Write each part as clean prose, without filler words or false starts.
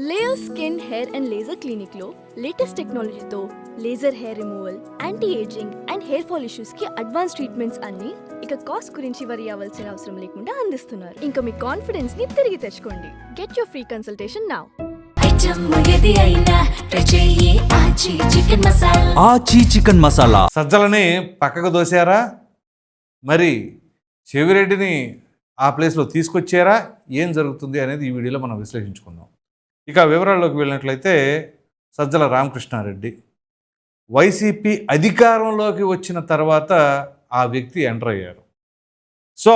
Layer skin hair and laser clinic లో latest టెక్నాలజీతో laser hair removal, anti ageing and hair fall issues కి advance treatments అన్ని ఇక cost గురించి వరి అవ్వాల్సిన అవసరం లేకుండా అందిస్తున్నారు. ఇంకా మీ కాన్ఫిడెన్స్ ని తిరిగి తెచ్చుకోండి. Get your free consultation now. ఆచి చికెన్ మసాలా. సజ్జలని పక్కకు దోశారా, మరి చెవిరెడ్డిని ఆ ప్లేస్లో తీసుకొచ్చారా, ఏం జరుగుతుంది అనేది ఈ వీడియోలో మనం విశ్లేషించుకుందాం. ఇక వివరాల్లోకి వెళ్ళినట్లయితే సజ్జల రామకృష్ణారెడ్డి వైసీపీ అధికారంలోకి వచ్చిన తర్వాత ఆ వ్యక్తి ఎంటర్ అయ్యారు. సో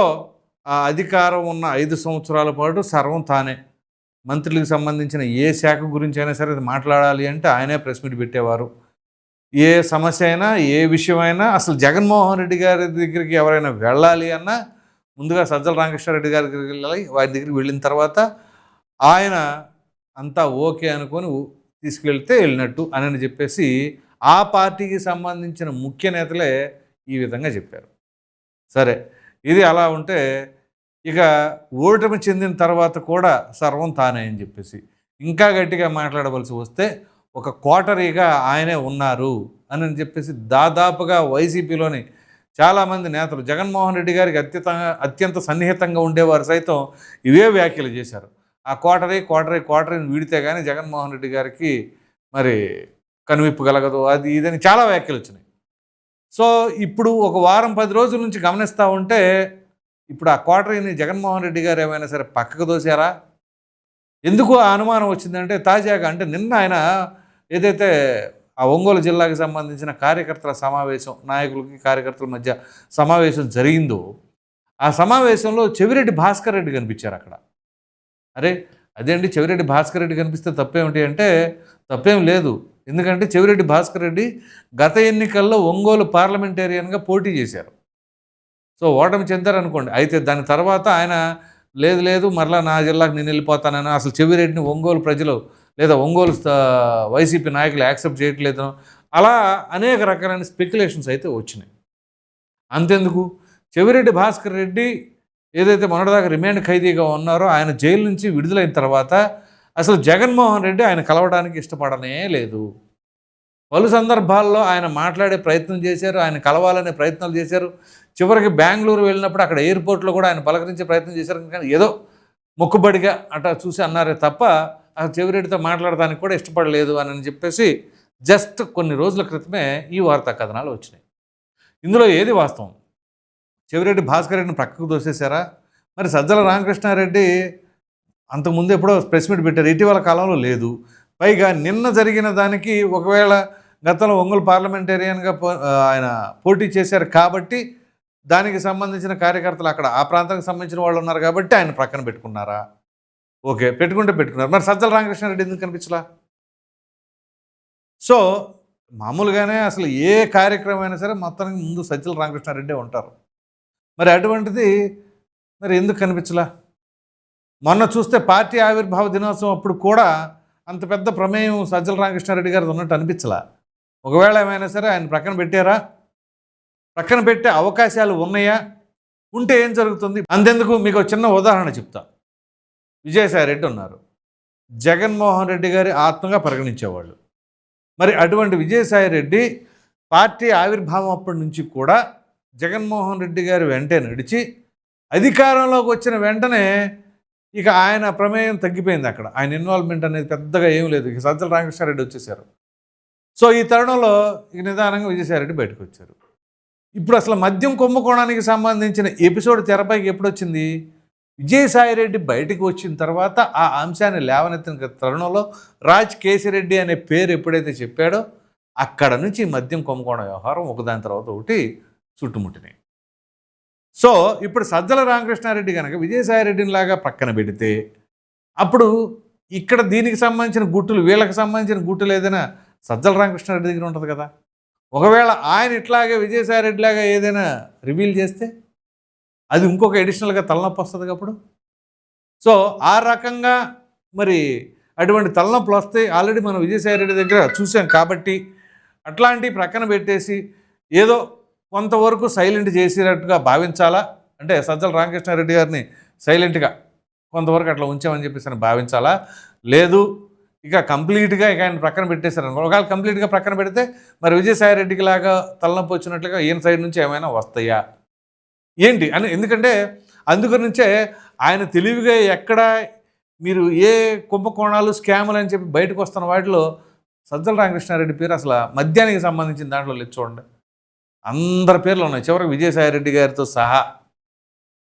ఆ అధికారం ఉన్న 5 సంవత్సరాల పాటు సర్వం తానే. మంత్రులకు సంబంధించిన ఏ శాఖ గురించి అయినా సరే అది మాట్లాడాలి అంటే ఆయనే ప్రెస్ మీట్ పెట్టేవారు. ఏ సమస్య అయినా, ఏ విషయమైనా, అసలు జగన్మోహన్ రెడ్డి గారి దగ్గరికి ఎవరైనా వెళ్ళాలి అన్నా ముందుగా సజ్జల రామకృష్ణారెడ్డి గారి దగ్గరికి వెళ్ళాలి. వారి దగ్గరికి వెళ్ళిన తర్వాత ఆయన అంతా ఓకే అనుకొని తీసుకెళ్తే వెళ్ళినట్టు అని చెప్పేసి ఆ పార్టీకి సంబంధించిన ముఖ్య నేతలే ఈ విధంగా చెప్పారు. సరే, ఇది అలా ఉంటే ఇక ఓటమి చెందిన తర్వాత కూడా సర్వం తానే అని చెప్పేసి ఇంకా గట్టిగా మాట్లాడవలసి వస్తే ఒక కోటరీగా ఆయనే ఉన్నారు అని చెప్పేసి దాదాపుగా వైసీపీలోని చాలామంది నేతలు జగన్మోహన్ రెడ్డి గారికి అత్యంత సన్నిహితంగా ఉండేవారు సైతం ఇవే వ్యాఖ్యలు చేశారు. ఆ కోటరీని వీడితే కానీ జగన్మోహన్ రెడ్డి గారికి మరి కనువిప్పు కలగదు, అది ఇదని చాలా వ్యాఖ్యలు వచ్చినాయి. సో ఇప్పుడు ఒక వారం 10 రోజుల నుంచి గమనిస్తూ ఉంటే ఇప్పుడు ఆ కోటరీని జగన్మోహన్ రెడ్డి గారు ఏమైనా సరే పక్కకు దోశారా? ఎందుకు ఆ అనుమానం వచ్చిందంటే తాజాగా అంటే నిన్న ఆయన ఏదైతే ఆ ఒంగోలు జిల్లాకి సంబంధించిన కార్యకర్తల సమావేశం, నాయకులకి కార్యకర్తల మధ్య సమావేశం జరిగిందో ఆ సమావేశంలో చెవిరెడ్డి భాస్కర్ రెడ్డి కనిపించారు అక్కడ. అరే అదేంటి, చెవిరెడ్డి భాస్కర్ రెడ్డి కనిపిస్తే తప్పేమిటి అంటే తప్పేం లేదు. ఎందుకంటే చెవిరెడ్డి భాస్కర్ రెడ్డి గత ఎన్నికల్లో ఒంగోలు పార్లమెంటేరియన్గా పోటీ చేశారు. సో ఓటమి చెందారనుకోండి. అయితే దాని తర్వాత ఆయన లేదు మరలా నా జిల్లాకు నేను వెళ్ళిపోతానని, అసలు చెవిరెడ్డిని ఒంగోలు ప్రజలు లేదా ఒంగోలు వైసీపీ నాయకులు యాక్సెప్ట్ చేయట్లేదు, అలా అనేక రకాలైన స్పెక్యులేషన్స్ అయితే వచ్చినాయి. అంతెందుకు, చెవిరెడ్డి భాస్కర్ రెడ్డి ఏదైతే మొన్నటిదాకా రిమాండ్ ఖైదీగా ఉన్నారో ఆయన జైలు నుంచి విడుదలైన తర్వాత అసలు జగన్మోహన్ రెడ్డి ఆయన కలవడానికి ఇష్టపడనే లేదు. పలు సందర్భాల్లో ఆయన మాట్లాడే ప్రయత్నం చేశారు, ఆయన కలవాలనే ప్రయత్నాలు చేశారు. చివరికి బెంగళూరు వెళ్ళినప్పుడు అక్కడ ఎయిర్పోర్ట్లో కూడా ఆయన పలకరించే ప్రయత్నం చేశారు. కానీ ఏదో మొక్కుబడిగా అట్లా చూసి అన్నారే తప్ప అసలు చెవిరెడ్డితో మాట్లాడడానికి కూడా ఇష్టపడలేదు అని చెప్పేసి జస్ట్ కొన్ని రోజుల క్రితమే ఈ వార్తా కథనాలు వచ్చినాయి. ఇందులో ఏది వాస్తవం? చెవిరెడ్డి భాస్కర్ రెడ్డిని ప్రక్కకు దోసేశారా? మరి సజ్జల రామకృష్ణారెడ్డి అంతకుముందు ఎప్పుడో ప్రెస్ మీట్ పెట్టారు, ఇటీవల కాలంలో లేదు. పైగా నిన్న జరిగిన దానికి ఒకవేళ గతంలో ఒంగోలు పార్లమెంటేరియన్గా ఆయన పోటీ చేశారు కాబట్టి దానికి సంబంధించిన కార్యకర్తలు అక్కడ ఆ ప్రాంతానికి సంబంధించిన వాళ్ళు ఉన్నారు కాబట్టి ఆయన ప్రక్కన పెట్టుకున్నారా? ఓకే, పెట్టుకున్నారు. మరి సజ్జల రామకృష్ణారెడ్డి ఎందుకు కనిపించలా? సో మామూలుగానే అసలు ఏ కార్యక్రమం అయినా సరే మొత్తానికి ముందు సజ్జల రామకృష్ణారెడ్డి ఉంటారు. మరి అటువంటిది మరి ఎందుకు కనిపించలా? మొన్న చూస్తే పార్టీ ఆవిర్భావ దినోత్సవం అప్పుడు కూడా అంత పెద్ద ప్రమేయం సజ్జల రామకృష్ణారెడ్డి గారిది ఉన్నట్టు అనిపించలా. ఒకవేళ ఏమైనా సరే ఆయన ప్రక్కన పెట్టారా? ప్రక్కన పెట్టే అవకాశాలు ఉన్నాయా? ఉంటే ఏం జరుగుతుంది? అంతెందుకు మీకు ఒక చిన్న ఉదాహరణ చెప్తా. విజయసాయి రెడ్డి ఉన్నారు, జగన్మోహన్ రెడ్డి గారి ఆత్మగా పరిగణించేవాళ్ళు. మరి అటువంటి విజయసాయి రెడ్డి పార్టీ ఆవిర్భావం అప్పటి నుంచి కూడా జగన్మోహన్ రెడ్డి గారి వెంటే నడిచి అధికారంలోకి వచ్చిన వెంటనే ఇక ఆయన ప్రమేయం తగ్గిపోయింది. అక్కడ ఆయన ఇన్వాల్వ్మెంట్ అనేది పెద్దగా ఏం లేదు. ఇక సజ్జల రామకృష్ణారెడ్డి వచ్చేసారు. సో ఈ తరుణంలో ఇక నిదానంగా విజయసాయిరెడ్డి బయటకు వచ్చారు. ఇప్పుడు అసలు మద్యం కుంభకోణానికి సంబంధించిన ఎపిసోడ్ తెరపైకి ఎప్పుడు వచ్చింది? విజయసాయిరెడ్డి బయటకు వచ్చిన తర్వాత ఆ అంశాన్ని లేవనెత్తిన తరుణంలో రాజ్ కేసిరెడ్డి అనే పేరు ఎప్పుడైతే చెప్పాడో అక్కడ నుంచి మద్యం కుంభకోణం వ్యవహారం ఒకదాని తర్వాత ఒకటి చుట్టుముట్టినాయి. సో ఇప్పుడు సజ్జల రామకృష్ణారెడ్డి కనుక విజయసాయిరెడ్డిని లాగా పక్కన పెడితే అప్పుడు ఇక్కడ దీనికి సంబంధించిన గుట్టులు, వీళ్ళకి సంబంధించిన గుట్టులు ఏదైనా సజ్జల రామకృష్ణారెడ్డి దగ్గర ఉంటుంది కదా. ఒకవేళ ఆయన ఇట్లాగే విజయసాయిరెడ్డి లాగా ఏదైనా రివీల్ చేస్తే అది ఇంకొక ఎడిషనల్గా తలనొప్పి వస్తుంది అప్పుడు. సో ఆ రకంగా మరి అటువంటి తలనొప్పులు వస్తే ఆల్రెడీ మనం విజయసాయిరెడ్డి దగ్గర చూసాం కాబట్టి అట్లాంటివి ప్రక్కన పెట్టేసి ఏదో కొంతవరకు సైలెంట్ చేసినట్టుగా భావించాలా? అంటే సజ్జల రామకృష్ణారెడ్డి గారిని సైలెంట్గా కొంతవరకు అట్లా ఉంచామని చెప్పేసి భావించాలా? లేదు ఇక కంప్లీట్గా ఇక ఆయన ప్రక్కన పెట్టేశారు అనుకో. ఒకవేళ కంప్లీట్గా ప్రక్కన పెడితే మరి విజయసాయి రెడ్డికి లాగా తలనొప్పి వచ్చినట్లుగా ఈయన సైడ్ నుంచి ఏమైనా వస్తాయా ఏంటి అని. ఎందుకంటే అందుగురించే ఆయన తెలివిగా ఎక్కడ మీరు ఏ కుంభకోణాలు స్కాములు అని చెప్పి బయటకు వస్తున్న వాటిలో సజ్జల రామకృష్ణారెడ్డి పేరు అసలు మద్యానికి సంబంధించిన దాంట్లో లేదు చూడండి. అందరి పేర్లు ఉన్నాయి చివరికి విజయసాయి రెడ్డి గారితో సహా.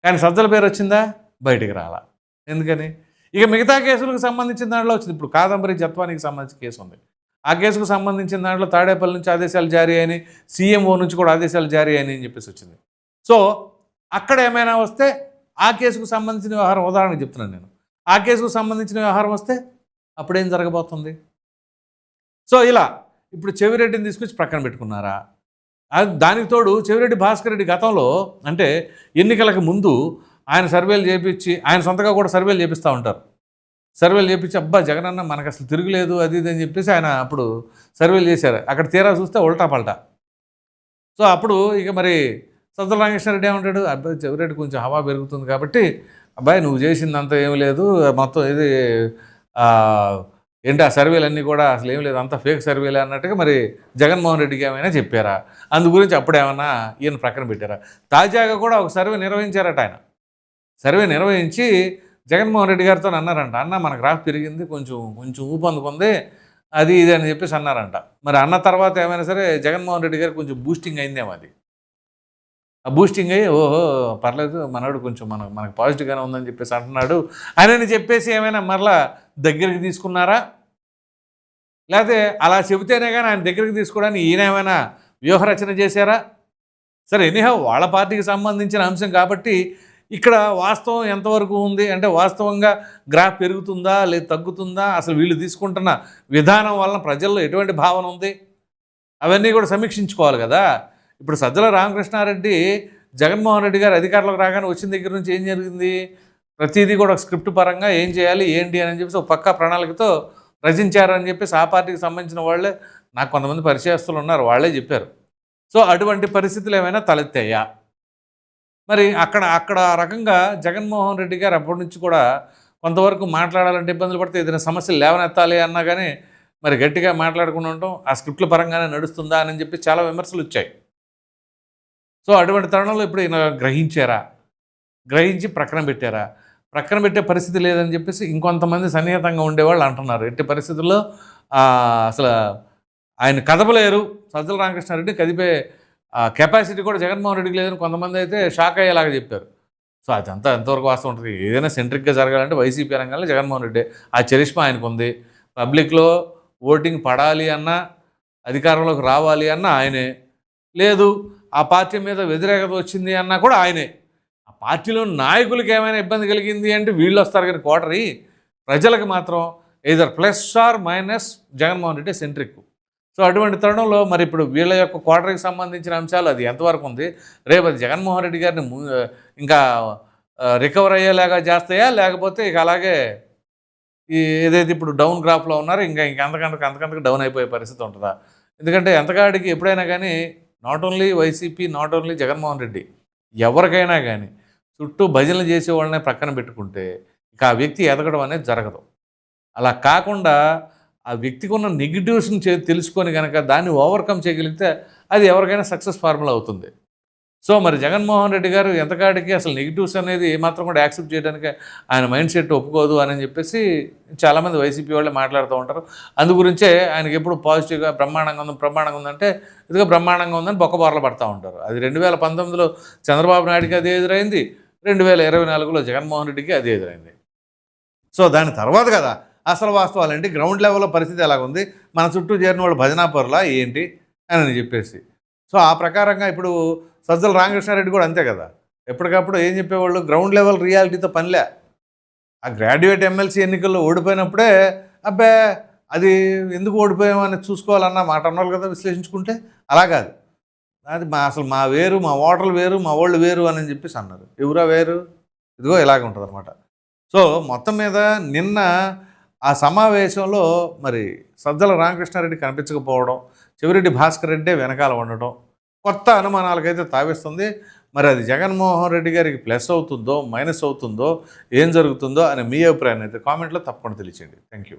కానీ సజ్జల పేరు వచ్చిందా? బయటికి రాలా. ఎందుకని? ఇక మిగతా కేసులకు సంబంధించిన దాంట్లో వచ్చింది. ఇప్పుడు కాదంబరి జత్వానికి సంబంధించిన కేసు ఉంది. ఆ కేసుకు సంబంధించిన దాంట్లో తాడేపల్లి నుంచి ఆదేశాలు జారీ అయినాయి, సీఎంఓ నుంచి కూడా ఆదేశాలు జారీ అయినాయి అని చెప్పేసి వచ్చింది. సో అక్కడ ఏమైనా వస్తే ఆ కేసుకు సంబంధించిన వ్యవహారం, ఉదాహరణకు చెప్తున్నాను నేను, ఆ కేసుకు సంబంధించిన వ్యవహారం వస్తే అప్పుడేం జరగబోతుంది? సో ఇలా ఇప్పుడు చెవిరెడ్డిని తీసుకొచ్చి ప్రక్కన పెట్టుకున్నారా? దానికి తోడు చెవిరెడ్డి భాస్కర్ రెడ్డి గతంలో అంటే ఎన్నికలకు ముందు ఆయన సర్వేలు చేయించి, ఆయన సొంతగా కూడా సర్వేలు చేపిస్తూ ఉంటారు. సర్వేలు చేయించి అబ్బా జగనన్న మనకు అసలు తిరుగులేదు అది ఇది అని చెప్పేసి ఆయన అప్పుడు సర్వేలు చేశారు. అక్కడ తీరా చూస్తే ఉల్టా పల్టా. సో అప్పుడు ఇక మరి సజ్జల రామకృష్ణారెడ్డి ఏమంటాడు, అబ్బాయి చెవిరెడ్డి కొంచెం హవా పెరుగుతుంది కాబట్టి అబ్బాయి నువ్వు చేసిందంతా ఏమి లేదు, మొత్తం ఇది ఏంటి ఆ సర్వేలన్నీ కూడా అసలు ఏం లేదు, అంతా ఫేక్ సర్వేలే అన్నట్టుగా మరి జగన్మోహన్ రెడ్డికి ఏమైనా చెప్పారా? అందు గురించి అప్పుడేమన్నా ఈయన ప్రక్కన పెట్టారా? తాజాగా కూడా ఒక సర్వే నిర్వహించారట. ఆయన సర్వే నిర్వహించి జగన్మోహన్ రెడ్డి గారితో అన్నారంట, అన్న మన గ్రాఫ్ పెరిగింది, కొంచెం ఊపందుకుంది అది ఇది అని చెప్పేసి అన్నారంట. మరి అన్న తర్వాత ఏమైనా సరే జగన్మోహన్ రెడ్డి గారికి కొంచెం బూస్టింగ్ అయిందేమో. అది ఆ బూస్టింగ్ అయ్యి ఓహో పర్లేదు మనోడు కొంచెం మనకు పాజిటివ్గానే ఉందని చెప్పేసి అంటున్నాడు అని చెప్పేసి ఏమైనా మరలా దగ్గరికి తీసుకున్నారా? లేకపోతే అలా చెబితేనే కానీ ఆయన దగ్గరికి తీసుకోవడానికి ఈయన ఏమైనా వ్యూహరచన చేశారా? సరే ఎనీహౌ వాళ్ళ పార్టీకి సంబంధించిన అంశం కాబట్టి ఇక్కడ వాస్తవం ఎంతవరకు ఉంది అంటే వాస్తవంగా గ్రాఫ్ పెరుగుతుందా లేదా తగ్గుతుందా, అసలు వీళ్ళు తీసుకుంటున్న విధానం వలన ప్రజల్లో ఎటువంటి భావన ఉంది, అవన్నీ కూడా సమీక్షించుకోవాలి కదా. ఇప్పుడు సజ్జల రామకృష్ణారెడ్డి జగన్మోహన్ రెడ్డి గారు అధికారంలోకి రాగానే వచ్చిన దగ్గర నుంచి ఏం జరిగింది, ప్రతిదీ కూడా ఒక స్క్రిప్ట్ పరంగా ఏం చేయాలి ఏంటి అని చెప్పేసి ఒక పక్కా ప్రణాళికతో రచించారని చెప్పేసి ఆ పార్టీకి సంబంధించిన వాళ్ళే, నాకు కొంతమంది పరిచయస్తులు ఉన్నారు, వాళ్ళే చెప్పారు. సో అటువంటి పరిస్థితులు ఏమైనా తలెత్తాయా? మరి అక్కడ రకంగా జగన్మోహన్ రెడ్డి గారు అప్పటి నుంచి కూడా కొంతవరకు మాట్లాడాలంటే ఇబ్బందులు పడితే ఏదైనా సమస్యలు లేవనెత్తాలి అన్నా కానీ మరి గట్టిగా మాట్లాడుకుని ఉండటం, ఆ స్క్రిప్ట్ల పరంగానే నడుస్తుందా అని చెప్పి చాలా విమర్శలు వచ్చాయి. సో అటువంటి తరుణంలో ఇప్పుడు ఈయన గ్రహించి ప్రక్కన పెట్టారా? ప్రక్కన పెట్టే పరిస్థితి లేదని చెప్పేసి ఇంకొంతమంది సన్నిహితంగా ఉండేవాళ్ళు అంటున్నారు. ఎట్టి పరిస్థితుల్లో అసలు ఆయన కదపలేరు, సజ్జల రామకృష్ణారెడ్డి కదిపే కెపాసిటీ కూడా జగన్మోహన్ రెడ్డికి లేదని కొంతమంది అయితే షాక్ అయ్యేలాగా చెప్పారు. సో అదంతా ఎంతవరకు వాస్తవం ఉంటుంది? ఏదైనా సెంట్రిక్గా జరగాలంటే వైసీపీ రంగంలో జగన్మోహన్ రెడ్డి ఆ చరిష్మా ఆయనకు ఉంది. పబ్లిక్లో ఓటింగ్ పడాలి అన్నా అధికారంలోకి రావాలి అన్నా ఆయనే, లేదు ఆ పార్టీ మీద వ్యతిరేకత వచ్చింది అన్నా కూడా ఆయనే. ఆ పార్టీలో నాయకులకి ఏమైనా ఇబ్బంది కలిగింది అంటే వీళ్ళు వస్తారు కానీ కోటరీ ప్రజలకు మాత్రం either plus or minus Jaganmohan Reddy centric. So అటువంటి తరుణంలో మరి ఇప్పుడు వీళ్ళ యొక్క క్వార్టర్కి సంబంధించిన అంశాలు అది ఎంతవరకు ఉంది, రేపు అది జగన్మోహన్ రెడ్డి గారిని ఇంకా రికవర్ అయ్యేలాగా చేస్తాయా, లేకపోతే ఇక అలాగే ఏదైతే ఇప్పుడు డౌన్ గ్రాఫ్లో ఉన్నారో ఇంకా అంతకంతకు డౌన్ అయిపోయే పరిస్థితి ఉంటుందా? ఎందుకంటే ఎంతకాడికి ఎప్పుడైనా కానీ not only YCP, not only Jaganmohan Reddy, ఎవరికైనా కానీ చుట్టూ భజనలు చేసే వాళ్ళనే ప్రక్కన పెట్టుకుంటే ఇక ఆ వ్యక్తి ఎదగడం అనేది జరగదు. అలా కాకుండా ఆ వ్యక్తికి ఉన్న నెగిటివ్స్ని తెలుసుకొని కనుక దాన్ని ఓవర్కమ్ చేయగలిగితే అది ఎవరికైనా సక్సెస్ ఫార్ములా అవుతుంది. సో మరి జగన్మోహన్ రెడ్డి గారు ఎంతకాడికి అసలు నెగిటివ్స్ అనేది ఏమాత్రం కూడా యాక్సెప్ట్ చేయడానికి ఆయన మైండ్ సెట్ ఒప్పుకోదు అని చెప్పేసి చాలామంది వైసీపీ వాళ్ళే మాట్లాడుతూ ఉంటారు. అందు గురించే ఆయనకి ఎప్పుడు పాజిటివ్గా బ్రహ్మాండంగా ఉందంటే ఇదిగా బ్రహ్మాండంగా ఉందని బొక్కబారలు పడుతూ ఉంటారు. అది 2019లో చంద్రబాబు నాయుడికి అదే ఎదురైంది, 2024లో జగన్మోహన్ రెడ్డికి అదే ఎదురైంది. సో దాని తర్వాత కదా అసలు వాస్తవాలేంటి, గ్రౌండ్ లెవెల్లో పరిస్థితి ఎలాగుంది, మన చుట్టూ చేరిన వాళ్ళు భజనాపరులా ఏంటి అని చెప్పేసి. సో ఆ ప్రకారంగా ఇప్పుడు సజ్జల రామకృష్ణారెడ్డి కూడా అంతే కదా, ఎప్పటికప్పుడు ఏం చెప్పేవాళ్ళు, గ్రౌండ్ లెవెల్ రియాలిటీతో పనిలే. ఆ గ్రాడ్యుయేట్ ఎమ్మెల్సీ ఎన్నికల్లో ఓడిపోయినప్పుడే అబ్బే అది ఎందుకు ఓడిపోయామని చూసుకోవాలన్న మాట అన్నారు కదా విశ్లేషించుకుంటే. అలా కాదు, అది అసలు మా వేరు, మా ఓటర్లు వేరు, మా వాళ్ళు వేరు అని చెప్పేసి అన్నారు. ఎవరా వేరు, ఇదిగో ఇలాగ ఉంటుంది అనమాట. సో మొత్తం మీద నిన్న ఆ సమావేశంలో మరి సజ్జల రామకృష్ణారెడ్డి కనిపించకపోవడం, చెవిరెడ్డి భాస్కర్ రెడ్డే వెనకాల ఉండటం కొత్త అనుమానాలకైతే తావిస్తుంది. మరి అది జగన్మోహన్ రెడ్డి గారికి ప్లస్ అవుతుందో మైనస్ అవుతుందో ఏం జరుగుతుందో అని మీ అభిప్రాయాన్ని అయితే కామెంట్లో తప్పకుండా తెలియచేయండి. Thank you.